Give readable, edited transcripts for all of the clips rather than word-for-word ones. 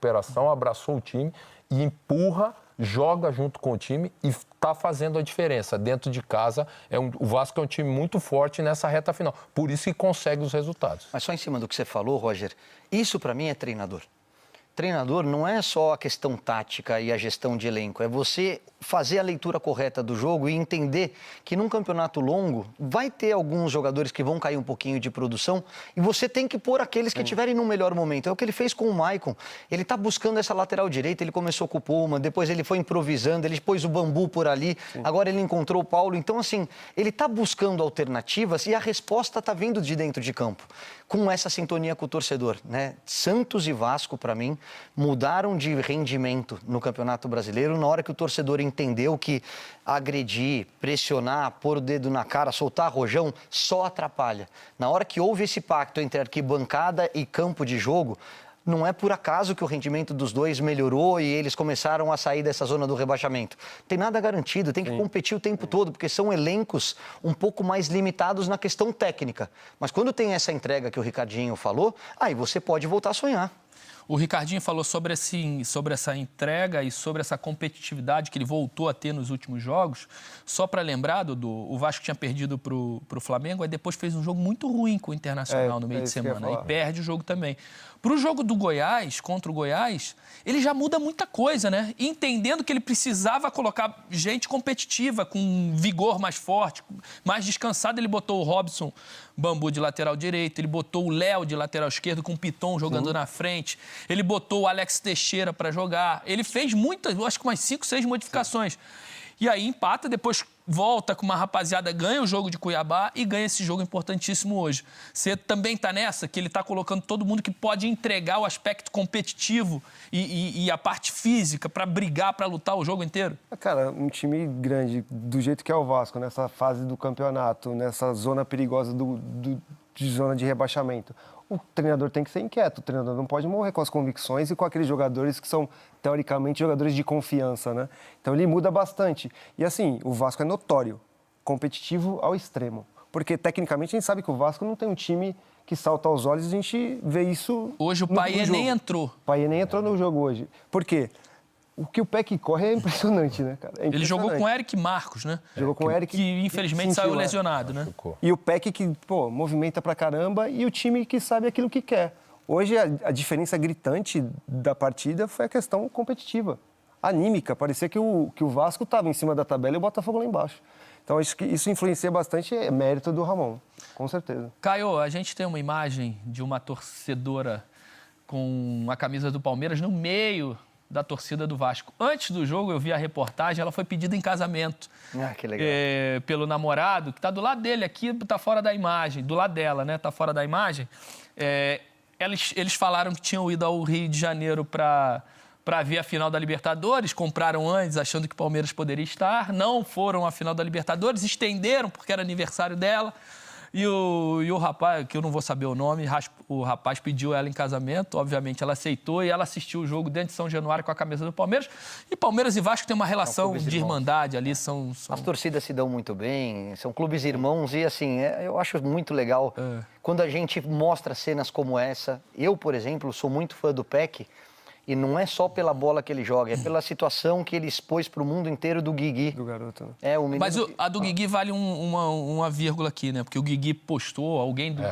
recuperação, abraçou o time e empurra, joga junto com o time e está fazendo a diferença. Dentro de casa, o Vasco é um time muito forte nessa reta final. Por isso que consegue os resultados. Mas só em cima do que você falou, Roger, isso para mim é treinador. Treinador não é só a questão tática e a gestão de elenco, é você fazer a leitura correta do jogo e entender que num campeonato longo vai ter alguns jogadores que vão cair um pouquinho de produção e você tem que pôr aqueles que estiverem no melhor momento. É o que ele fez com o Maicon. Ele está buscando essa lateral direita, ele começou com o Puma, depois ele foi improvisando, ele pôs o Bambu por ali, agora ele encontrou o Paulo. Então, assim, ele está buscando alternativas e a resposta está vindo de dentro de campo, com essa sintonia com o torcedor, né? Santos e Vasco, para mim, mudaram de rendimento no Campeonato Brasileiro na hora que o torcedor entendeu que agredir, pressionar, pôr o dedo na cara, soltar rojão, só atrapalha. Na hora que houve esse pacto entre arquibancada e campo de jogo, não é por acaso que o rendimento dos dois melhorou e eles começaram a sair dessa zona do rebaixamento. Tem nada garantido, tem que competir o tempo todo, porque são elencos um pouco mais limitados na questão técnica. Mas quando tem essa entrega que o Ricardinho falou, aí você pode voltar a sonhar. O Ricardinho falou sobre essa entrega e sobre essa competitividade que ele voltou a ter nos últimos jogos. Só para lembrar, Dudu, o Vasco tinha perdido para o Flamengo, aí depois fez um jogo muito ruim com o Internacional no meio de semana. E perde o jogo também. Para o jogo do Goiás, contra o Goiás, ele já muda muita coisa, né? Entendendo que ele precisava colocar gente competitiva, com vigor mais forte, mais descansado, ele botou o Robson Bambu de lateral direito, ele botou o Léo de lateral esquerdo com o Piton jogando na frente, ele botou o Alex Teixeira para jogar, ele fez muitas, acho que umas 5, 6 modificações. E aí empata, depois volta com uma rapaziada, ganha o jogo de Cuiabá e ganha esse jogo importantíssimo hoje. Você também está nessa, que ele está colocando todo mundo que pode entregar o aspecto competitivo e a parte física para brigar, para lutar o jogo inteiro? Cara, um time grande, do jeito que é o Vasco, nessa fase do campeonato, nessa zona perigosa de zona de rebaixamento. O treinador tem que ser inquieto, o treinador não pode morrer com as convicções e com aqueles jogadores que são, teoricamente, jogadores de confiança, né? Então ele muda bastante. E assim, o Vasco é notório, competitivo ao extremo. Porque, tecnicamente, a gente sabe que o Vasco não tem um time que salta aos olhos, a gente vê isso. Hoje o Payet nem entrou. O Payet nem entrou no jogo hoje. Por quê? O que o Peck corre é impressionante, né, cara? Ele jogou com o Eric Marcos, né? Jogou com o Eric. Que infelizmente saiu lesionado, né? E o Peck que, movimenta pra caramba e o time que sabe aquilo que quer. Hoje a diferença gritante da partida foi a questão competitiva. Anímica. Parecia que o Vasco estava em cima da tabela e o Botafogo lá embaixo. Então isso influencia bastante, é mérito do Ramon, com certeza. Caio, a gente tem uma imagem de uma torcedora com a camisa do Palmeiras no meio da torcida do Vasco. Antes do jogo, eu vi a reportagem, ela foi pedida em casamento. Ah, que legal. Pelo namorado, que está do lado dele aqui, está fora da imagem, do lado dela, né? Está fora da imagem. Eles falaram que tinham ido ao Rio de Janeiro para ver a final da Libertadores, compraram antes, achando que o Palmeiras poderia estar, não foram à final da Libertadores, estenderam porque era aniversário dela. E o rapaz, que eu não vou saber o nome, o rapaz pediu ela em casamento, obviamente ela aceitou e ela assistiu o jogo dentro de São Januário com a camisa do Palmeiras. E Palmeiras e Vasco tem uma relação de irmandade ali. As torcidas se dão muito bem, são clubes irmãos e assim, eu acho muito legal quando a gente mostra cenas como essa. Eu, por exemplo, sou muito fã do Peck. E não é só pela bola que ele joga, é pela situação que ele expôs para o mundo inteiro do Guigui. Do garoto, né? Mas a do Guigui vale uma vírgula aqui, né? Porque o Guigui postou,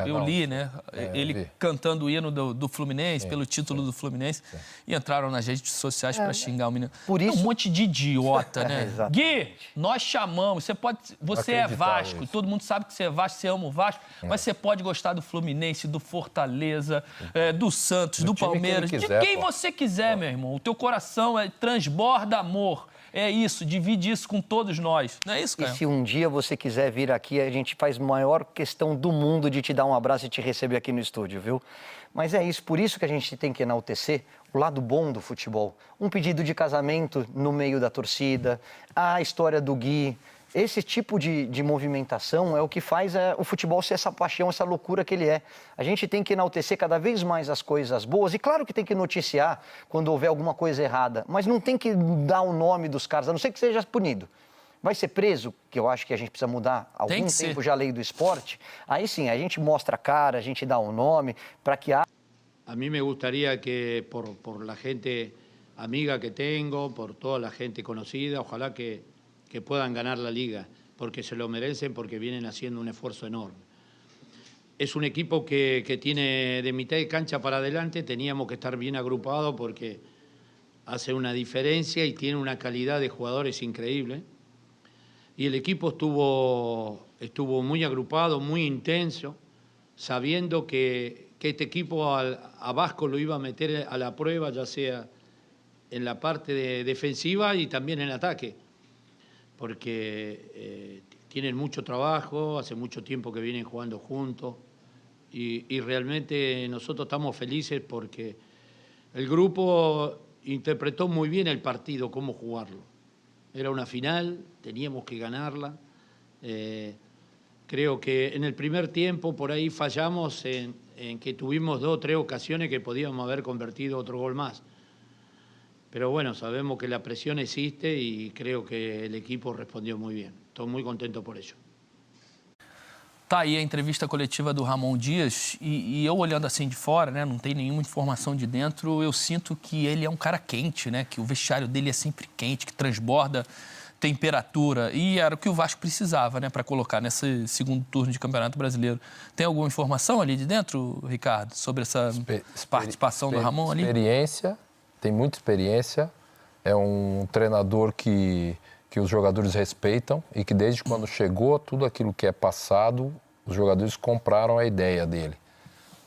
eu li, né? Ele cantando o hino do Fluminense, pelo título do Fluminense. E entraram nas redes sociais para xingar o menino. Por isso... Um monte de idiota, né? Gui, nós chamamos, você é Vasco, todo mundo sabe que você é Vasco, você ama o Vasco, mas você pode gostar do Fluminense, do Fortaleza, do Santos, do Palmeiras, de quem você quiser, meu irmão. O teu coração transborda amor. É isso, divide isso com todos nós. Não é isso, cara? E se um dia você quiser vir aqui, a gente faz maior questão do mundo de te dar um abraço e te receber aqui no estúdio, viu? Mas é isso, por isso que a gente tem que enaltecer o lado bom do futebol. Um pedido de casamento no meio da torcida, a história do Gui. Esse tipo de movimentação é o que faz o futebol ser essa paixão, essa loucura que ele é. A gente tem que enaltecer cada vez mais as coisas boas. E claro que tem que noticiar quando houver alguma coisa errada. Mas não tem que dar o nome dos caras, a não ser que seja punido. Vai ser preso, que eu acho que a gente precisa mudar há algum tempo já a lei do esporte. Aí sim, a gente mostra a cara, a gente dá o nome, para que A mí me gustaría que por la gente amiga que tengo, por toda la gente conocida, ojalá que puedan ganar la liga, porque se lo merecen, porque vienen haciendo un esfuerzo enorme. Es un equipo que tiene de mitad de cancha para adelante, teníamos que estar bien agrupados porque hace una diferencia y tiene una calidad de jugadores increíble. Y el equipo estuvo muy agrupado, muy intenso, sabiendo que este equipo a Vasco lo iba a meter a la prueba, ya sea en la parte defensiva y también en ataque, porque tienen mucho trabajo, hace mucho tiempo que vienen jugando juntos y realmente nosotros estamos felices porque el grupo interpretó muy bien el partido, cómo jugarlo. Era una final, teníamos que ganarla. Creo que en el primer tiempo por ahí fallamos en que tuvimos 2 o 3 ocasiones que podíamos haber convertido otro gol más. Pero bueno, sabemos que la presión existe y creo que el equipo respondió muy bien. Estoy muy contento por ello. Tá aí a entrevista coletiva do Ramon Dias e eu olhando assim de fora, né, não tem nenhuma informação de dentro, eu sinto que ele é um cara quente, né, que o vestiário dele é sempre quente, que transborda temperatura e era o que o Vasco precisava, né, para colocar nesse segundo turno de Campeonato Brasileiro. Tem alguma informação ali de dentro, Ricardo, sobre essa participação do Ramon ali? Experiência, tem muita experiência, é um treinador que os jogadores respeitam e que desde quando chegou, tudo aquilo que é passado, os jogadores compraram a ideia dele.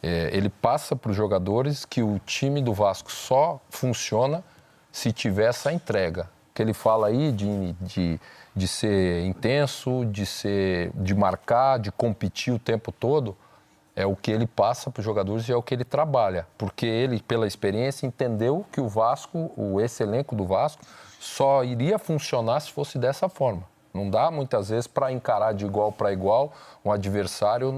Ele passa para os jogadores que o time do Vasco só funciona se tiver essa entrega. Que ele fala aí de ser intenso, de marcar, de competir o tempo todo, é o que ele passa para os jogadores e é o que ele trabalha. Porque ele, pela experiência, entendeu que o Vasco, esse elenco do Vasco, só iria funcionar se fosse dessa forma. Não dá, muitas vezes, para encarar de igual para igual um adversário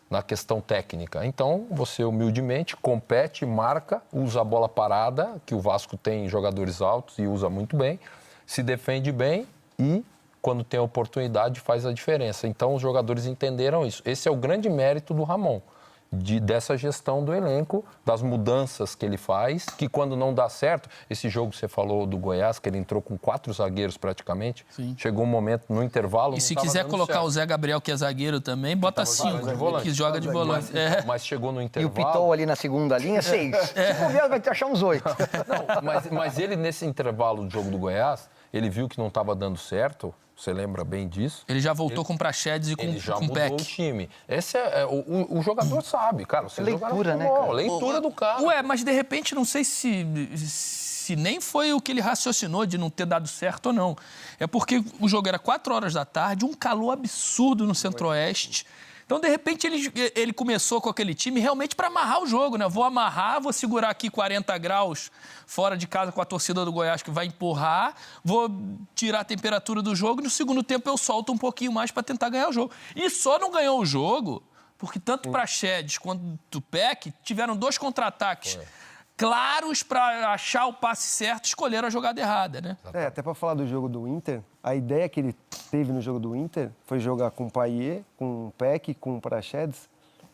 na questão técnica. Então, você humildemente compete, marca, usa a bola parada, que o Vasco tem jogadores altos e usa muito bem, se defende bem e, quando tem a oportunidade, faz a diferença. Então, os jogadores entenderam isso. Esse é o grande mérito do Ramon. Dessa gestão do elenco, das mudanças que ele faz, que quando não dá certo, esse jogo que você falou do Goiás, que ele entrou com 4 zagueiros praticamente, sim. Chegou um momento no intervalo... E se quiser colocar certo. O Zé Gabriel, que é zagueiro também, bota 5, que joga de volante. Mas chegou no intervalo... E o Pitol ali na segunda linha, 6. Se bobear, vai achar uns 8. Não, mas ele, nesse intervalo do jogo do Goiás, ele viu que não estava dando certo... Você lembra bem disso? Ele já voltou com Praxedes e com Peck. Ele já mudou o time. Esse o jogador sabe, cara. Você leitura, né, cara? Leitura do cara. Ué, mas de repente, não sei se nem foi o que ele raciocinou de não ter dado certo ou não. É porque o jogo era 4 horas da tarde, um calor absurdo no Centro-Oeste. Então, de repente, ele começou com aquele time realmente para amarrar o jogo, né? Vou amarrar, vou segurar aqui 40 graus fora de casa com a torcida do Goiás que vai empurrar, vou tirar a temperatura do jogo e no segundo tempo eu solto um pouquinho mais para tentar ganhar o jogo. E só não ganhou o jogo porque tanto Praxedes quanto o Peck tiveram 2 contra-ataques claros para achar o passe certo, escolheram a jogada errada, né? Até para falar do jogo do Inter, a ideia que ele teve no jogo do Inter foi jogar com o Payet, com o Peck, com o Praxedes,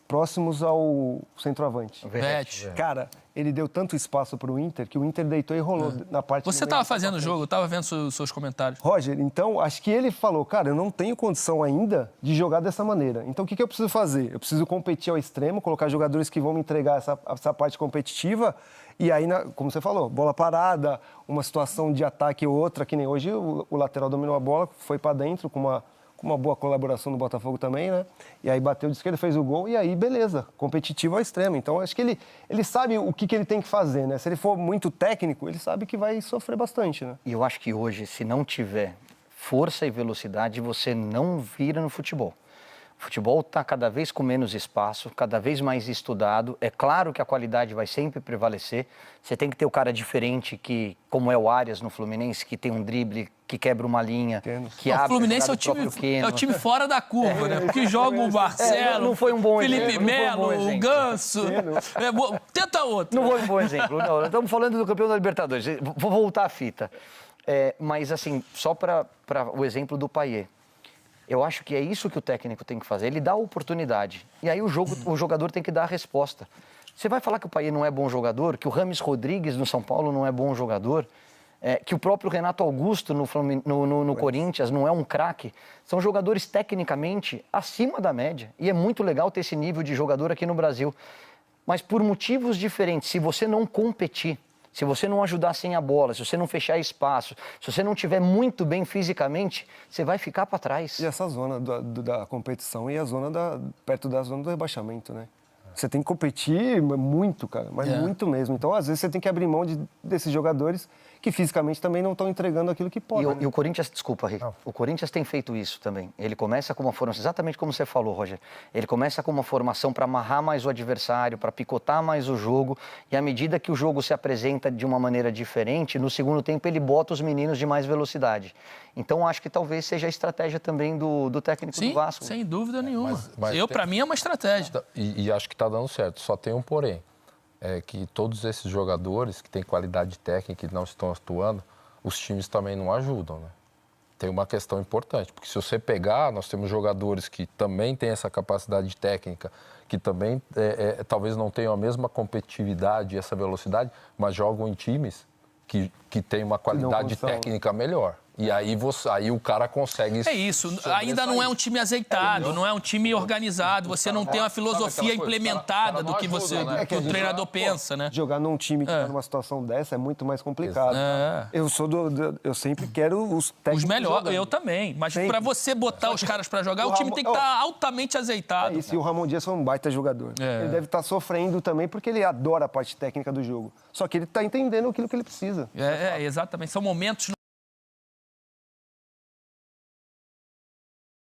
próximos ao centroavante. Verratti. Cara, ele deu tanto espaço para o Inter que o Inter deitou e rolou na parte... Você estava fazendo o jogo, eu estava vendo seus comentários. Roger, então, acho que ele falou, cara, eu não tenho condição ainda de jogar dessa maneira. Então, o que eu preciso fazer? Eu preciso competir ao extremo, colocar jogadores que vão me entregar essa parte competitiva. E aí, como você falou, bola parada, uma situação de ataque ou outra, que nem hoje o lateral dominou a bola, foi para dentro com uma boa colaboração do Botafogo também, né? E aí bateu de esquerda, fez o gol e aí, beleza, competitivo ao extremo. Então, acho que ele sabe o que ele tem que fazer, né? Se ele for muito técnico, ele sabe que vai sofrer bastante, né? E eu acho que hoje, se não tiver força e velocidade, você não vira no futebol. O futebol está cada vez com menos espaço, cada vez mais estudado. É claro que a qualidade vai sempre prevalecer. Você tem que ter o cara diferente, como é o Arias no Fluminense, que tem um drible, que quebra uma linha, que abre. O Fluminense é o time fora da curva, né? Porque joga o Marcelo, não foi um bom Felipe Melo, o Ganso. Tenta outro. Não foi um bom exemplo. Não, estamos falando do campeão da Libertadores. Vou voltar à fita. Mas, assim, só para o exemplo do Payet. Eu acho que é isso que o técnico tem que fazer. Ele dá a oportunidade. E aí o jogador tem que dar a resposta. Você vai falar que o Payet não é bom jogador, que o Rames Rodrigues no São Paulo não é bom jogador, que o próprio Renato Augusto no Corinthians não é um craque. São jogadores tecnicamente acima da média. E é muito legal ter esse nível de jogador aqui no Brasil. Mas por motivos diferentes, se você não competir, se você não ajudar sem a bola, se você não fechar espaço, se você não estiver muito bem fisicamente, você vai ficar para trás. E essa zona da competição e a zona perto da zona do rebaixamento, né? Você tem que competir muito, cara, mas muito mesmo. Então, às vezes, você tem que abrir mão desses jogadores que fisicamente também não estão entregando aquilo que podem. E o Corinthians, desculpa, Rick, o Corinthians tem feito isso também. Ele começa com uma formação, exatamente como você falou, Roger. Ele começa com uma formação para amarrar mais o adversário, para picotar mais o jogo. E à medida que o jogo se apresenta de uma maneira diferente, no segundo tempo ele bota os meninos de mais velocidade. Então, acho que talvez seja a estratégia também do técnico do Vasco. Sem dúvida nenhuma. Mas para mim, é uma estratégia. E acho que está dando certo. Só tem um porém. É que todos esses jogadores que têm qualidade técnica e não estão atuando, os times também não ajudam, né? Tem uma questão importante, porque se você pegar, nós temos jogadores que também têm essa capacidade técnica, que também talvez não tenham a mesma competitividade e essa velocidade, mas jogam em times que têm uma qualidade técnica melhor. E aí o cara consegue... É isso, ainda não é um time azeitado, não é um time organizado, você não tem uma filosofia implementada do que você, do que o treinador pensa, né? Jogar num time que está numa situação dessa é muito mais complicado. Eu sempre quero os técnicos. Os melhores, eu também. Mas para você botar os caras para jogar, o time tem que estar altamente azeitado. E o Ramon Dias foi um baita jogador. Ele deve estar sofrendo também porque ele adora a parte técnica do jogo. Só que ele está entendendo aquilo que ele precisa. Exatamente. São momentos